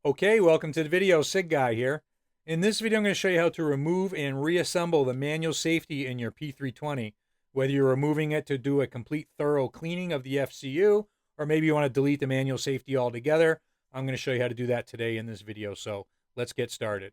Okay, welcome to the video. SIG Guy here. In this video, I'm going to show you how to remove and reassemble the manual safety in your P320. Whether you're removing it to do a complete thorough cleaning of the FCU, or maybe you want to delete the manual safety altogether, I'm going to show you how to do that today in this video. So let's get started.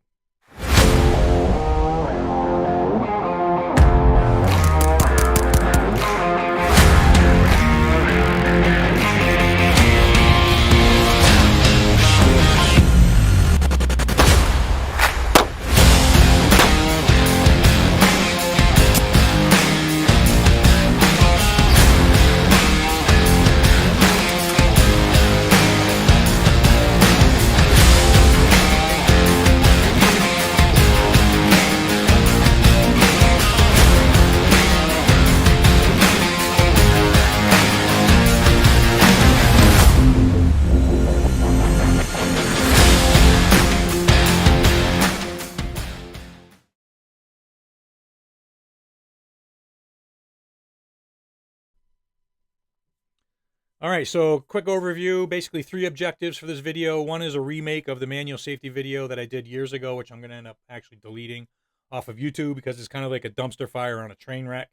All right, so quick overview, basically 3 objectives for this video. One is a remake of the manual safety video that I did years ago, which I'm going to end up actually deleting off of YouTube because it's kind of like a dumpster fire on a train wreck.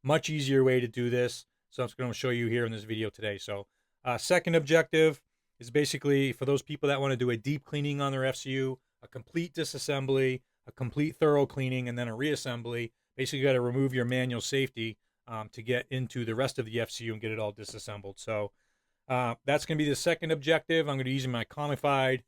Much easier way to do this, so I'm just going to show you here in this video today. So second objective is basically for those people that want to do a deep cleaning on their FCU, a complete disassembly, a complete thorough cleaning, and then a reassembly. Basically, you got to remove your manual safety to get into the rest of the FCU and get it all disassembled. So that's going to be the second objective. I'm going to be using my comified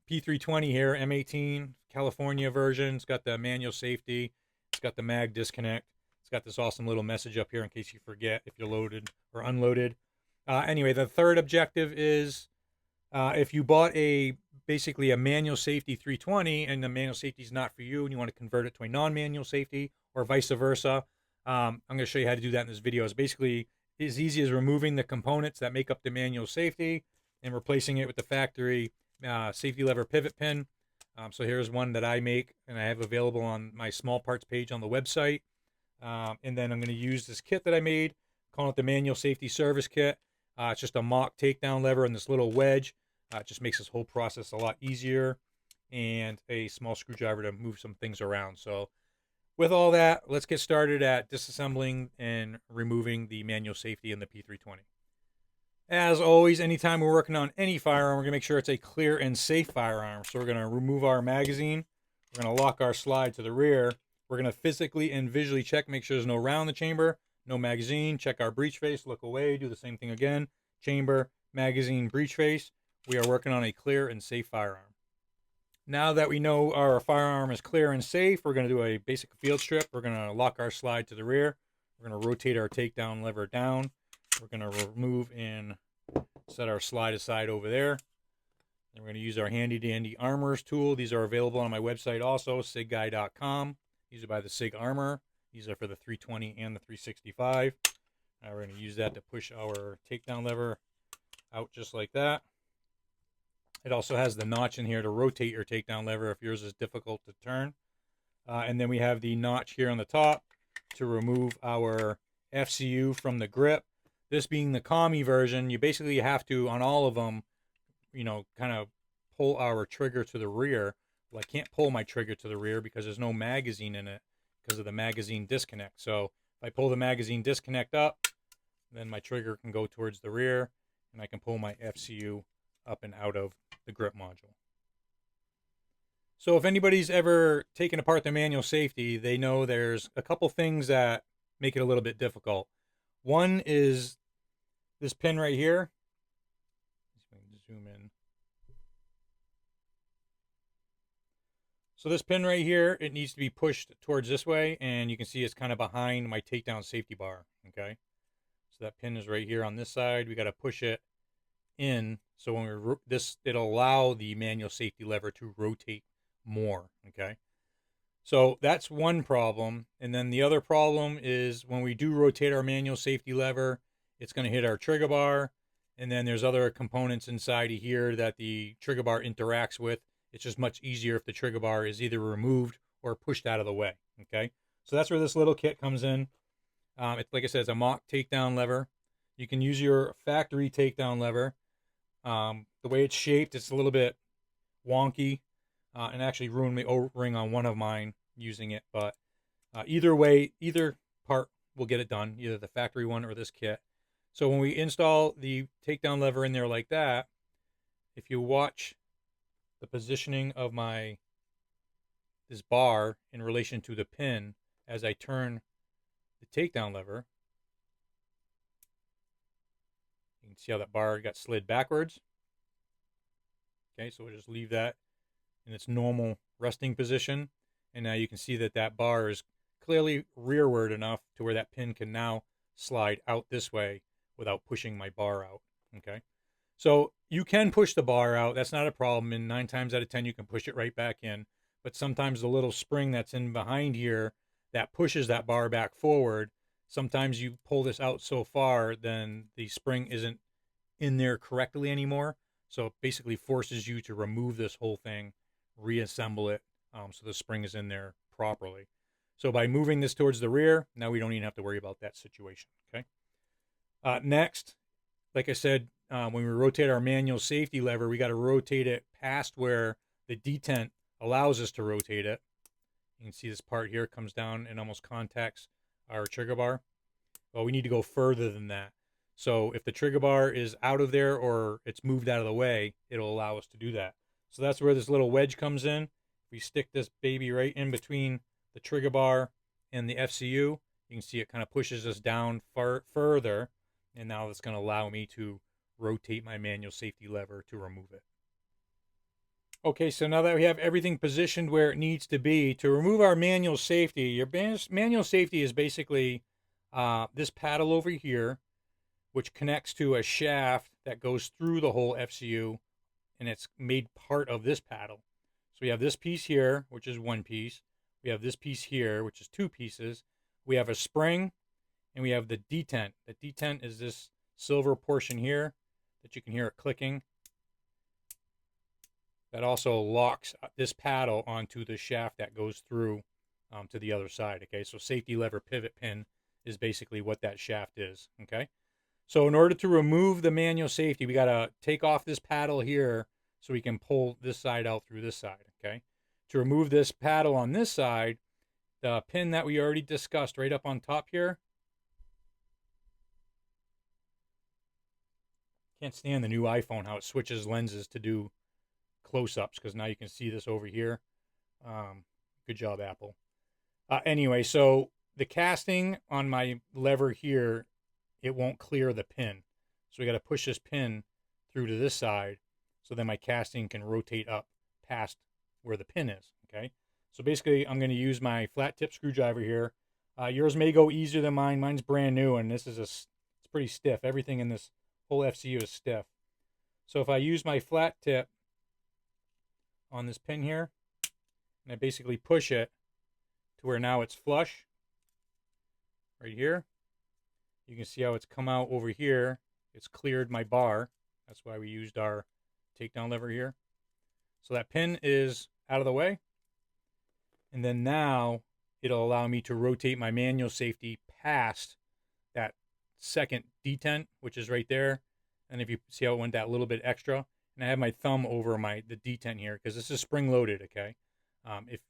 P320 here, M18 California version. It's got the manual safety. It's got the mag disconnect. It's got this awesome little message up here in case you forget if you're loaded or unloaded. Anyway, the third objective is if you bought basically a manual safety 320 and the manual safety is not for you and you want to convert it to a non-manual safety or vice versa, I'm going to show you how to do that in this video. It's basically as easy as removing the components that make up the manual safety and replacing it with the factory safety lever pivot pin. So here's one that I make and I have available on my small parts page on the website. And then I'm going to use this kit that I made, calling it the manual safety service kit. It's just a mock takedown lever and this little wedge. It just makes this whole process a lot easier, and a small screwdriver to move some things around. So with all that, let's get started at disassembling and removing the manual safety in the P320. As always, anytime we're working on any firearm, we're going to make sure it's a clear and safe firearm. So we're going to remove our magazine. We're going to lock our slide to the rear. We're going to physically and visually check, make sure there's no round in the chamber, no magazine. Check our breech face, look away, do the same thing again. Chamber, magazine, breech face. We are working on a clear and safe firearm. Now that we know our firearm is clear and safe, we're going to do a basic field strip. We're going to lock our slide to the rear. We're going to rotate our takedown lever down. We're going to remove and set our slide aside over there. And we're going to use our handy dandy armorers tool. These are available on my website also, sigguy.com. These are by the SIG Armor. These are for the 320 and the 365. Now we're going to use that to push our takedown lever out just like that. It also has the notch in here to rotate your takedown lever if yours is difficult to turn. And then we have the notch here on the top to remove our FCU from the grip. This being the commie version, you basically have to, on all of them, kind of pull our trigger to the rear. Well, I can't pull my trigger to the rear because there's no magazine in it because of the magazine disconnect. So if I pull the magazine disconnect up, then my trigger can go towards the rear, and I can pull my FCU up and out of the grip module. So if anybody's ever taken apart the manual safety, they know there's a couple things that make it a little bit difficult. One is this pin right here. Let's zoom in. So this pin right here, it needs to be pushed towards this way, and you can see it's kind of behind my takedown safety bar, okay? So that pin is right here on this side. We got to push it in, so when it'll allow the manual safety lever to rotate more, okay? So that's one problem. And then the other problem is when we do rotate our manual safety lever, it's going to hit our trigger bar, and then there's other components inside of here that the trigger bar interacts with. It's just much easier if the trigger bar is either removed or pushed out of the way, okay? So that's where this little kit comes in. It's, like I said, it's a mock takedown lever. You can use your factory takedown lever. The way it's shaped, it's a little bit wonky and actually ruined the O-ring on one of mine using it. But either way, either part will get it done, either the factory one or this kit. So when we install the takedown lever in there like that, if you watch the positioning of this bar in relation to the pin as I turn the takedown lever, you can see how that bar got slid backwards. Okay, so we'll just leave that in its normal resting position. And now you can see that that bar is clearly rearward enough to where that pin can now slide out this way without pushing my bar out. Okay, so you can push the bar out. That's not a problem. And 9 times out of 10, you can push it right back in. But sometimes the little spring that's in behind here that pushes that bar back forward, sometimes you pull this out so far, then the spring isn't in there correctly anymore. So it basically forces you to remove this whole thing, reassemble it, so the spring is in there properly. So by moving this towards the rear, now we don't even have to worry about that situation. Okay. Next, like I said, when we rotate our manual safety lever, we got to rotate it past where the detent allows us to rotate it. You can see this part here comes down and almost contacts our trigger bar. Well, we need to go further than that. So if the trigger bar is out of there or it's moved out of the way, it'll allow us to do that. So that's where this little wedge comes in. We stick this baby right in between the trigger bar and the FCU. You can see it kind of pushes us down further. And now it's going to allow me to rotate my manual safety lever to remove it. Okay, so now that we have everything positioned where it needs to be, to remove our manual safety, your manual safety is basically this paddle over here, which connects to a shaft that goes through the whole FCU, and it's made part of this paddle. So we have this piece here, which is one piece. We have this piece here, which is two pieces. We have a spring, and we have the detent. The detent is this silver portion here that you can hear it clicking. That also locks this paddle onto the shaft that goes through to the other side. Okay, so safety lever pivot pin is basically what that shaft is. Okay. So in order to remove the manual safety, we got to take off this paddle here so we can pull this side out through this side, okay? To remove this paddle on this side, the pin that we already discussed right up on top here. Can't stand the new iPhone, how it switches lenses to do close-ups, because now you can see this over here. Good job, Apple. Anyway, so the casting on my lever here, it won't clear the pin. So we got to push this pin through to this side so then my casting can rotate up past where the pin is, okay? So basically, I'm going to use my flat tip screwdriver here. Yours may go easier than mine. Mine's brand new, and this is it's pretty stiff. Everything in this whole FCU is stiff. So if I use my flat tip on this pin here, and I basically push it to where now it's flush, right here, you can see how it's come out over here. It's cleared my bar. That's why we used our takedown lever here. So that pin is out of the way. And then now it'll allow me to rotate my manual safety past that second detent, which is right there. And if you see how it went that little bit extra, and I have my thumb over the detent here because this is spring loaded, okay?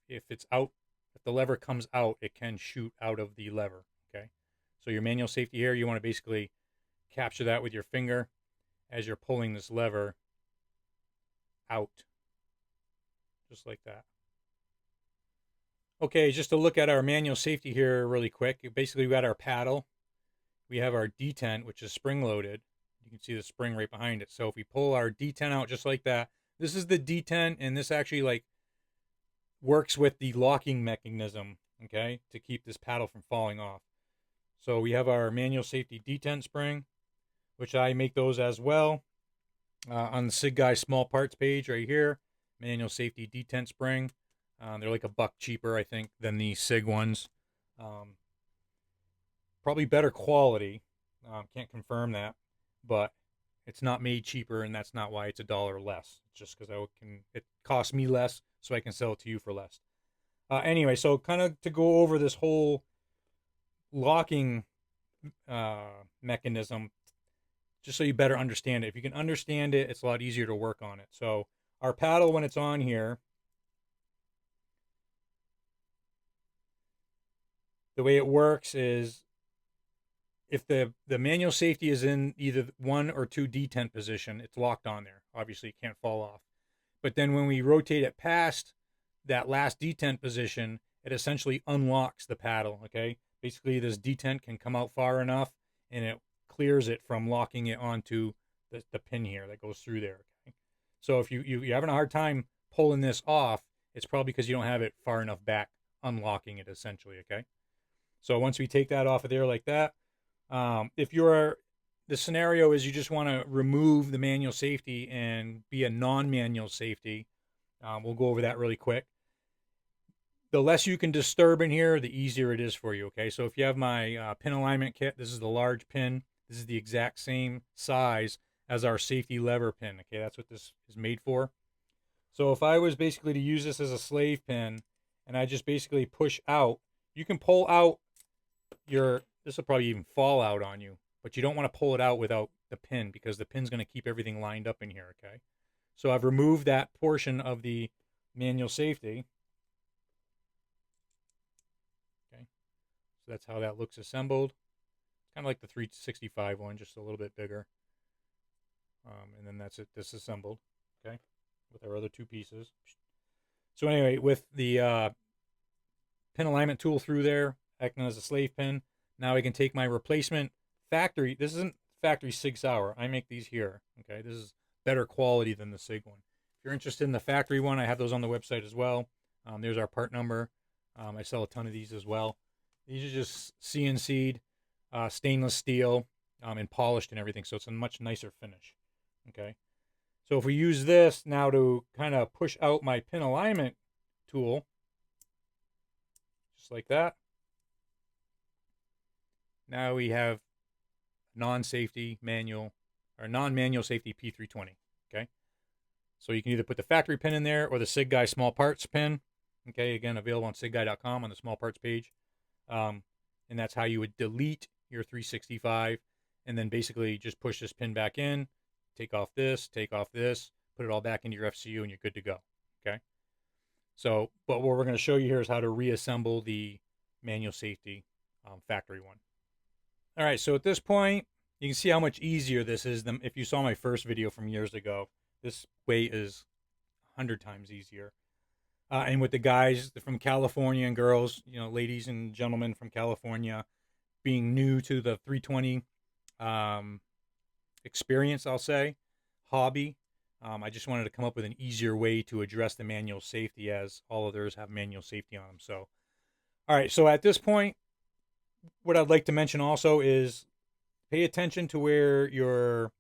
If it's out, if the lever comes out, it can shoot out of the lever, okay? So your manual safety here, you want to basically capture that with your finger as you're pulling this lever out, just like that. Okay, just to look at our manual safety here really quick. Basically, we got our paddle. We have our detent, which is spring loaded. You can see the spring right behind it. So if we pull our detent out just like that, this is the detent, and this actually like works with the locking mechanism, okay, to keep this paddle from falling off. So we have our manual safety detent spring, which I make those as well on the SIG Guy small parts page right here. Manual safety detent spring. They're like $1 cheaper, I think, than the SIG ones. Probably better quality. Can't confirm that, but it's not made cheaper, and that's not why it's $1 less. It's just because it costs me less, so I can sell it to you for less. Anyway, so kind of to go over this whole locking mechanism, just so you better understand it. If you can understand it, it's a lot easier to work on it. So our paddle, when it's on here, the way it works is if the manual safety is in either 1 or 2 detent position, it's locked on there. Obviously, it can't fall off. But then when we rotate it past that last detent position, it essentially unlocks the paddle, okay? Basically, this detent can come out far enough, and it clears it from locking it onto the pin here that goes through there, okay? So if you're having a hard time pulling this off, it's probably because you don't have it far enough back, unlocking it, essentially, okay? So once we take that off of there like that, if the scenario is you just want to remove the manual safety and be a non-manual safety, we'll go over that really quick. The less you can disturb in here, the easier it is for you, okay? So if you have my pin alignment kit, this is the large pin. This is the exact same size as our safety lever pin, okay? That's what this is made for. So if I was basically to use this as a slave pin, and I just basically push out, you can pull out this will probably even fall out on you, but you don't want to pull it out without the pin because the pin's going to keep everything lined up in here, okay? So I've removed that portion of the manual safety. Okay, so that's how that looks assembled. It's kind of like the 365 one, just a little bit bigger. And then that's it disassembled, okay, with our other 2 pieces. So anyway, with the pin alignment tool through there, acting as a slave pin, now I can take my replacement factory. This isn't factory SIG Sauer. I make these here, okay? This is better quality than the SIG one. If you're interested in the factory one, I have those on the website as well. There's our part number. I sell a ton of these as well. These are just CNC'd, stainless steel, and polished and everything, so it's a much nicer finish, okay? So if we use this now to kind of push out my pin alignment tool, just like that, now we have non-safety manual or non-manual safety P320, okay? So you can either put the factory pin in there or the SIG Guy small parts pin, okay? Again, available on sigguy.com on the small parts page. And that's how you would delete your 365 and then basically just push this pin back in, take off this, put it all back into your FCU and you're good to go, okay? So, but what we're going to show you here is how to reassemble the manual safety factory one. All right, so at this point, you can see how much easier this is than if you saw my first video from years ago. This way is 100 times easier. And with the guys from California and girls, you know, ladies and gentlemen from California, being new to the 320 experience, I'll say, hobby, I just wanted to come up with an easier way to address the manual safety as all others have manual safety on them. So, all right, so at this point, what I'd like to mention also is pay attention to where your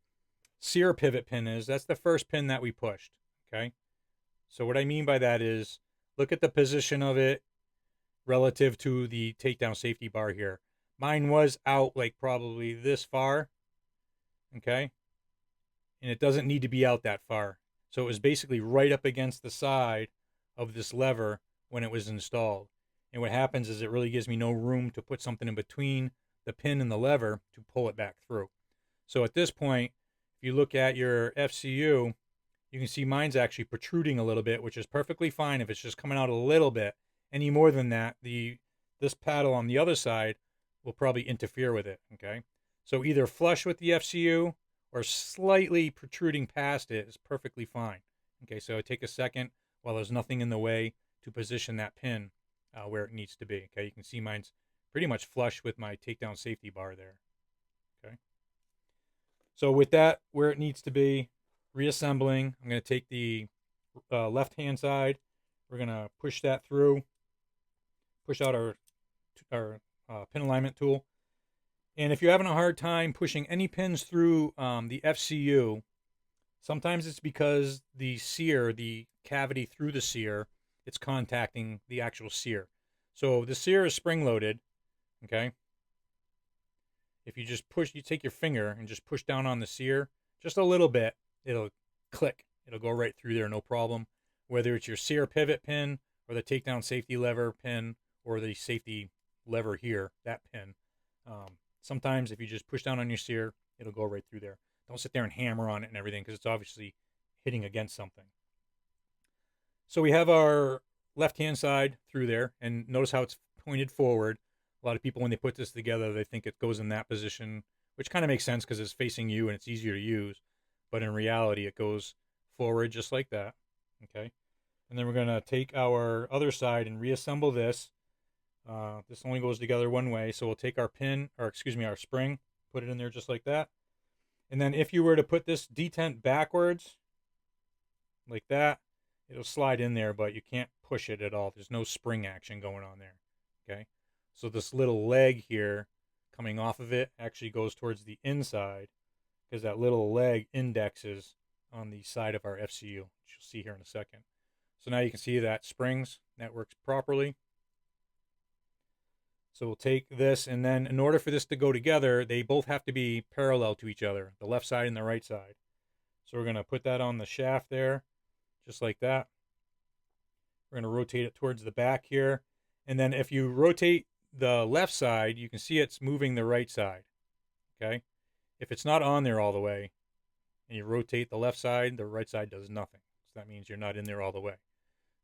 sear pivot pin is. That's the first pin that we pushed, okay? So what I mean by that is look at the position of it relative to the takedown safety bar here. Mine was out like probably this far, okay? And it doesn't need to be out that far. So it was basically right up against the side of this lever when it was installed. And what happens is it really gives me no room to put something in between the pin and the lever to pull it back through. So at this point, if you look at your FCU, you can see mine's actually protruding a little bit, which is perfectly fine if it's just coming out a little bit. Any more than that, this paddle on the other side will probably interfere with it, okay? So either flush with the FCU or slightly protruding past it is perfectly fine. Okay, so take a second while there's nothing in the way to position that pin where it needs to be. Okay, you can see mine's pretty much flush with my takedown safety bar there. Okay, so with that where it needs to be, reassembling, I'm going to take the left hand side. We're going to push that through, push out our pin alignment tool. And if you're having a hard time pushing any pins through the FCU, sometimes it's because the sear, the cavity through the sear, it's contacting the actual sear. So the sear is spring loaded, okay? If you just push, you take your finger and just push down on the sear, just a little bit, it'll click. It'll go right through there, no problem. Whether it's your sear pivot pin or the takedown safety lever pin or the safety lever here, that pin. Sometimes if you just push down on your sear, it'll go right through there. Don't sit there and hammer on it and everything because it's obviously hitting against something. So we have our left-hand side through there, and notice how it's pointed forward. A lot of people, when they put this together, they think it goes in that position, which kind of makes sense because it's facing you and it's easier to use. But in reality, it goes forward just like that. Okay. And then we're going to take our other side and reassemble this. This only goes together one way. So we'll take our pin, or excuse me, our spring, put it in there just like that. And then if you were to put this detent backwards, like that, it'll slide in there, but you can't push it at all. There's no spring action going on there. Okay. So this little leg here coming off of it actually goes towards the inside because that little leg indexes on the side of our FCU, which you'll see here in a second. So now you can see that springs, that works properly. So we'll take this, and then in order for this to go together, they both have to be parallel to each other, the left side and the right side. So we're going to put that on the shaft there, just like that. We're going to rotate it towards the back here. And then if you rotate the left side, you can see it's moving the right side. Okay? If it's not on there all the way, and you rotate the left side, the right side does nothing. So that means you're not in there all the way.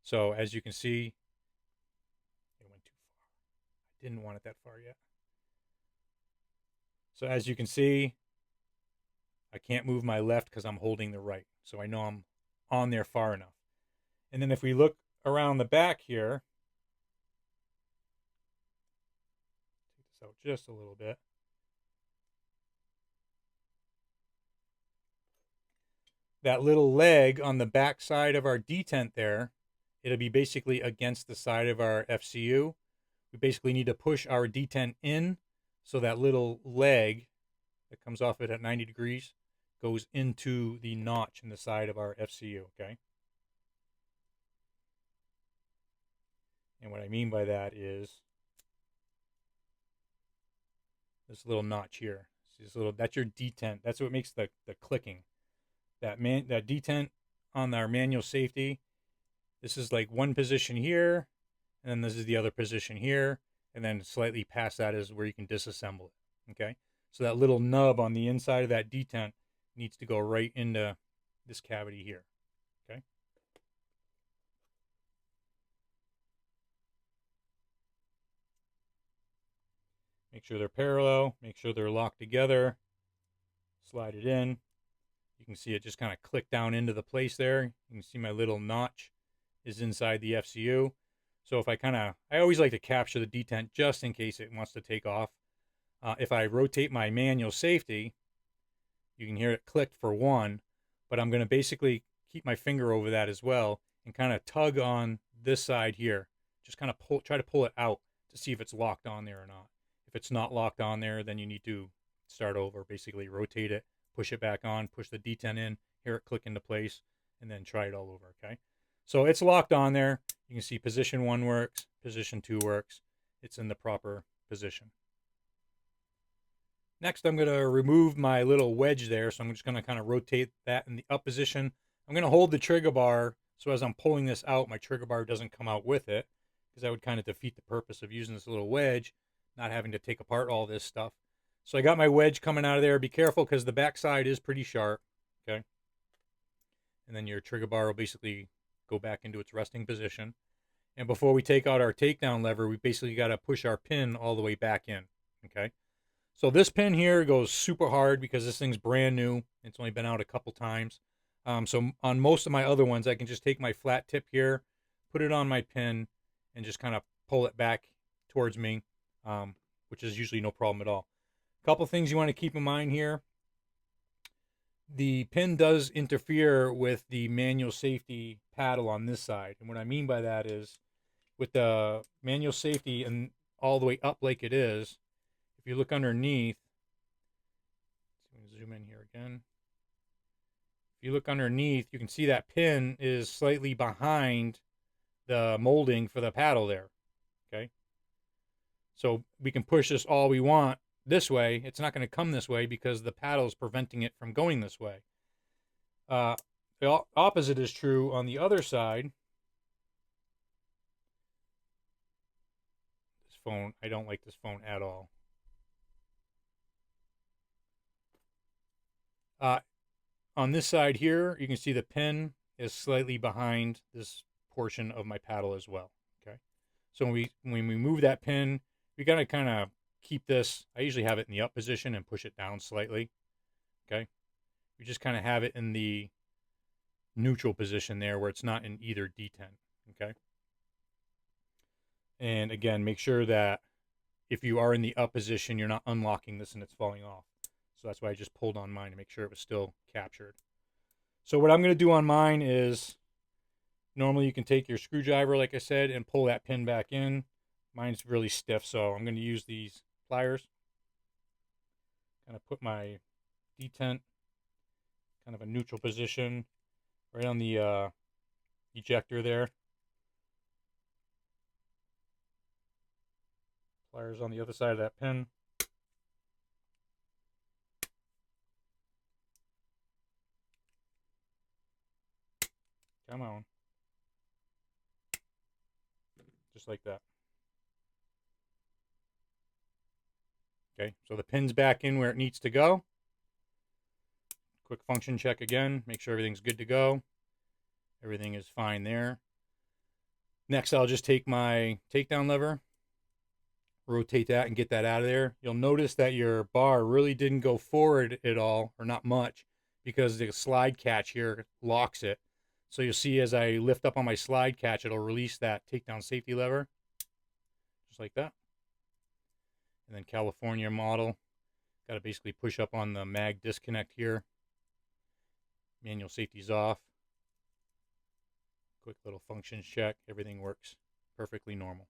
So as you can see, it went too far. I didn't want it that far yet. So as you can see, I can't move my left because I'm holding the right. So I know I'm on there far enough. And then if we look around the back here, take this out just a little bit. That little leg on the back side of our detent there, it'll be basically against the side of our FCU. We basically need to push our detent in so that little leg that comes off it at 90 degrees goes into the notch in the side of our FCU, okay? And what I mean by that is this little notch here. This little, that's your detent. That's what makes the clicking. That detent on our manual safety, this is like one position here, and then this is the other position here, and then slightly past that is where you can disassemble it, okay? So that little nub on the inside of that detent needs to go right into this cavity here, okay? Make sure they're parallel, make sure they're locked together, slide it in. You can see it just kind of click down into the place there. You can see my little notch is inside the FCU. So if I always like to capture the detent just in case it wants to take off. If I rotate my manual safety, you can hear it click for one, but I'm going to basically keep my finger over that as well and kind of tug on this side here. Just kind of try to pull it out to see if it's locked on there or not. If it's not locked on there, then you need to start over, basically rotate it, push it back on, push the detent in, hear it click into place, and then try it all over, okay? So it's locked on there. You can see position 1 works, position 2 works. It's in the proper position. Next, I'm going to remove my little wedge there, so I'm just going to kind of rotate that in the up position. I'm going to hold the trigger bar, so as I'm pulling this out, my trigger bar doesn't come out with it, because that would kind of defeat the purpose of using this little wedge, not having to take apart all this stuff. So I got my wedge coming out of there. Be careful because the back side is pretty sharp, okay? And then your trigger bar will basically go back into its resting position. And before we take out our takedown lever, we basically got to push our pin all the way back in, okay? So this pin here goes super hard because this thing's brand new. It's only been out a couple times. So on most of my other ones, I can just take my flat tip here, put it on my pin, and just kind of pull it back towards me, which is usually no problem at all. A couple things you want to keep in mind here. The pin does interfere with the manual safety paddle on this side. And what I mean by that is with the manual safety and all the way up like it is, if you look underneath, zoom in here again. If you look underneath, you can see that pin is slightly behind the molding for the paddle there, okay? So we can push this all we want this way. It's not going to come this way because the paddle is preventing it from going this way. The opposite is true on the other side. This phone, I don't like this phone at all. On this side here, you can see the pin is slightly behind this portion of my paddle as well. Okay, so when we move that pin, we gotta kind of keep this. I usually have it in the up position and push it down slightly. Okay, we just kind of have it in the neutral position there where it's not in either detent. Okay, and again, make sure that if you are in the up position, you're not unlocking this and it's falling off. So that's why I just pulled on mine to make sure it was still captured. So what I'm going to do on mine is, normally you can take your screwdriver, like I said, and pull that pin back in. Mine's really stiff, so I'm going to use these pliers. Kind of put my detent kind of a neutral position right on the ejector there. Pliers on the other side of that pin. Come on. Just like that. Okay, so the pin's back in where it needs to go. Quick function check again. Make sure everything's good to go. Everything is fine there. Next, I'll just take my takedown lever, rotate that and get that out of there. You'll notice that your bar really didn't go forward at all, or not much, because the slide catch here locks it. So you'll see as I lift up on my slide catch, it'll release that takedown safety lever, just like that. And then California model, got to basically push up on the mag disconnect here. Manual safety's off. Quick little functions check. Everything works perfectly normal.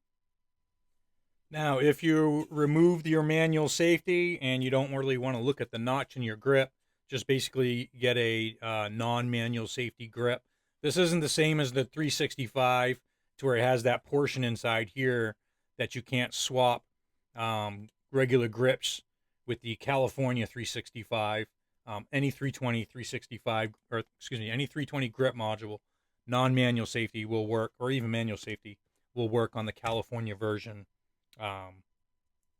Now, if you removed your manual safety and you don't really want to look at the notch in your grip, just basically get a non-manual safety grip. This isn't the same as the 365 to where it has that portion inside here that you can't swap regular grips with the California 365. Any 320, 365, or excuse me, any 320 grip module, non-manual safety will work, or even manual safety will work on the California version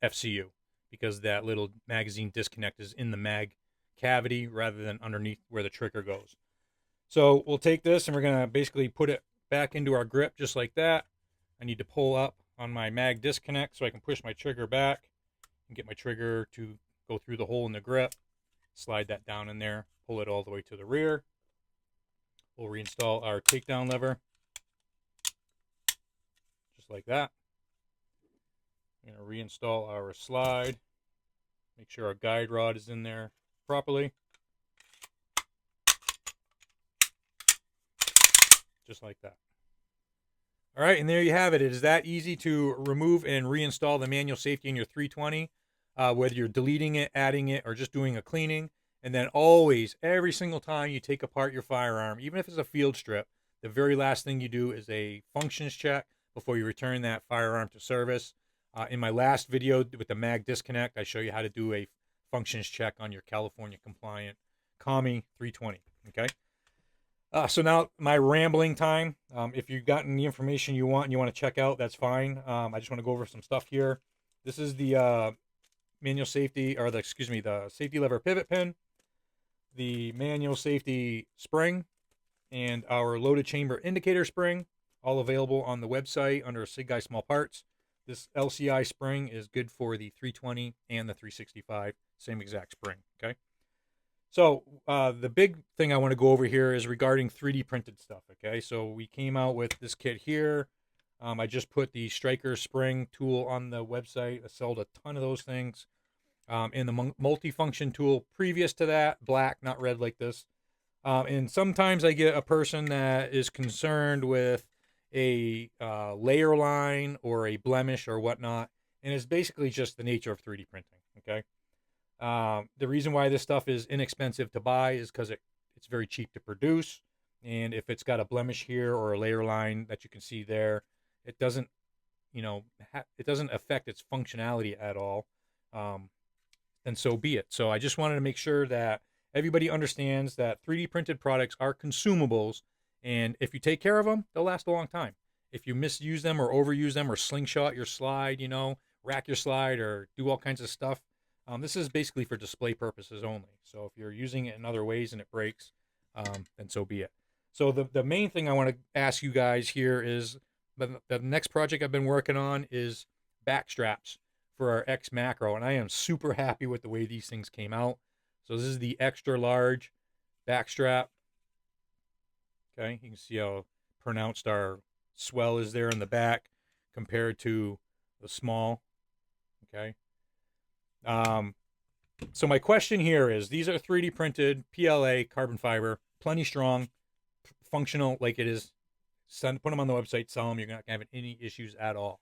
FCU, because that little magazine disconnect is in the mag cavity rather than underneath where the trigger goes. So we'll take this and we're going to basically put it back into our grip just like that. I need to pull up on my mag disconnect so I can push my trigger back and get my trigger to go through the hole in the grip. Slide that down in there, pull it all the way to the rear. We'll reinstall our takedown lever just like that. I'm going to reinstall our slide. Make sure our guide rod is in there properly. Just like that. All right, and there you have it. It is that easy to remove and reinstall the manual safety in your 320, whether you're deleting it, adding it, or just doing a cleaning. And then always, every single time you take apart your firearm, even if it's a field strip, the very last thing you do is a functions check before you return that firearm to service. In my last video with the mag disconnect, I show you how to do a functions check on your California compliant Kami 320. Okay. So now my rambling time. If you've gotten the information you want and you want to check out, that's fine. I just want to go over some stuff here. This is the manual safety, or the safety lever pivot pin, the manual safety spring, and our loaded chamber indicator spring, all available on the website under SIG Small Parts. This LCI spring is good for the 320 and the 365, same exact spring. Okay. So the big thing I want to go over here is regarding 3D printed stuff. Okay, so we came out with this kit here. I just put the striker spring tool on the website. I sold a ton of those things. And the multifunction tool previous to that, black, not red like this. And sometimes I get a person that is concerned with a layer line or a blemish or whatnot. And it's basically just the nature of 3D printing. Okay. The reason why this stuff is inexpensive to buy is because it's very cheap to produce. And if it's got a blemish here or a layer line that you can see there, it doesn't, it doesn't affect its functionality at all. Then so be it. So I just wanted to make sure that everybody understands that 3D printed products are consumables. And if you take care of them, they'll last a long time. If you misuse them or overuse them or slingshot your slide, rack your slide or do all kinds of stuff, this is basically for display purposes only. So if you're using it in other ways and it breaks, then so be it. So the main thing I want to ask you guys here is the next project I've been working on is back straps for our X macro, and I am super happy with the way these things came out. So this is the extra large back strap. Okay, you can see how pronounced our swell is there in the back compared to the small. Okay. Um, so my question here is: these are 3D printed PLA carbon fiber, plenty strong, functional, like it is. Put them on the website, sell them. You're not gonna have any issues at all.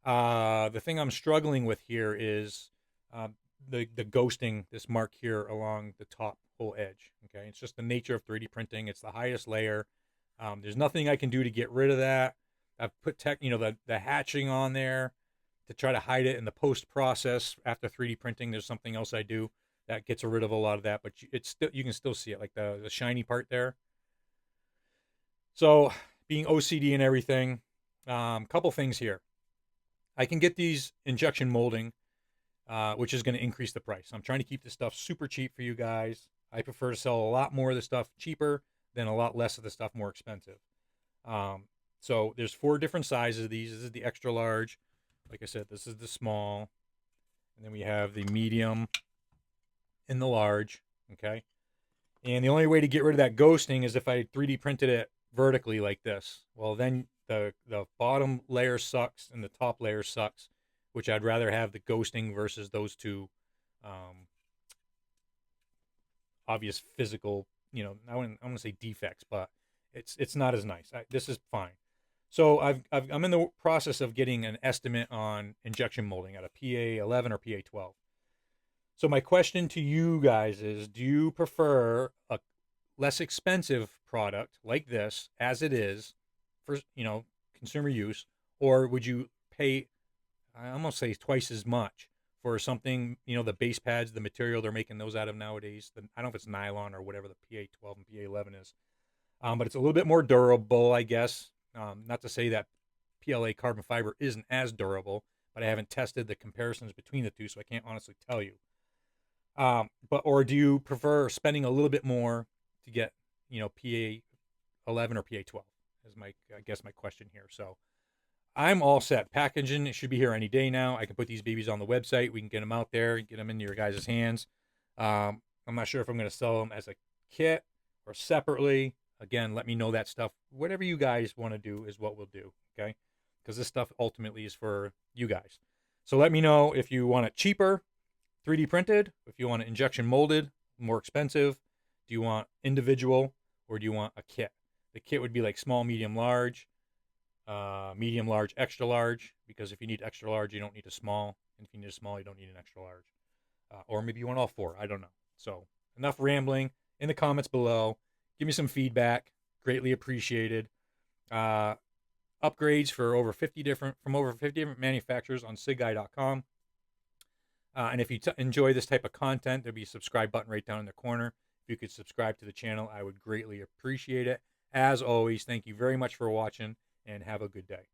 The thing I'm struggling with here is the ghosting, this mark here along the top whole edge. Okay, it's just the nature of 3D printing. It's the highest layer. There's nothing I can do to get rid of that. I've put the hatching on there to try to hide it in the post process after 3D printing. There's something else I do that gets rid of a lot of that, but it's still, you can still see it, like the shiny part there. So being OCD and everything, couple things here. I can get these injection molding, which is going to increase the price. I'm trying to keep this stuff super cheap for you guys. I prefer to sell a lot more of the stuff cheaper than a lot less of the stuff more expensive. So there's 4 different sizes of these. This is the extra large. Like I said, this is the small. And then we have the medium and the large. Okay. And the only way to get rid of that ghosting is if I 3D printed it vertically like this. Well, then the bottom layer sucks and the top layer sucks, which I'd rather have the ghosting versus those two obvious physical, I want to say defects, but it's not as nice. This is fine. So I'm in the process of getting an estimate on injection molding at a PA11 or PA12. So my question to you guys is, do you prefer a less expensive product like this as it is for, consumer use, or would you pay, I almost say twice as much for something, the base pads, the material they're making those out of nowadays? I don't know if it's nylon or whatever the PA12 and PA11 is, but it's a little bit more durable, I guess. Not to say that PLA carbon fiber isn't as durable, but I haven't tested the comparisons between the two, so I can't honestly tell you. Or do you prefer spending a little bit more to get, PA11 or PA12? Is my question here. So I'm all set. Packaging, it should be here any day now. I can put these babies on the website. We can get them out there, get them into your guys' hands. I'm not sure if I'm going to sell them as a kit or separately. Again, let me know that stuff. Whatever you guys want to do is what we'll do, okay? Because this stuff ultimately is for you guys. So let me know if you want it cheaper, 3D printed, if you want it injection molded, more expensive. Do you want individual, or do you want a kit? The kit would be like small, medium, large, extra large, because if you need extra large, you don't need a small. And if you need a small, you don't need an extra large. Or maybe you want all 4. I don't know. So enough rambling. In the comments below, give me some feedback. Greatly appreciated. Upgrades from over 50 different manufacturers on SIGGuy.com. And if you enjoy this type of content, there'll be a subscribe button right down in the corner. If you could subscribe to the channel, I would greatly appreciate it. As always, thank you very much for watching, and have a good day.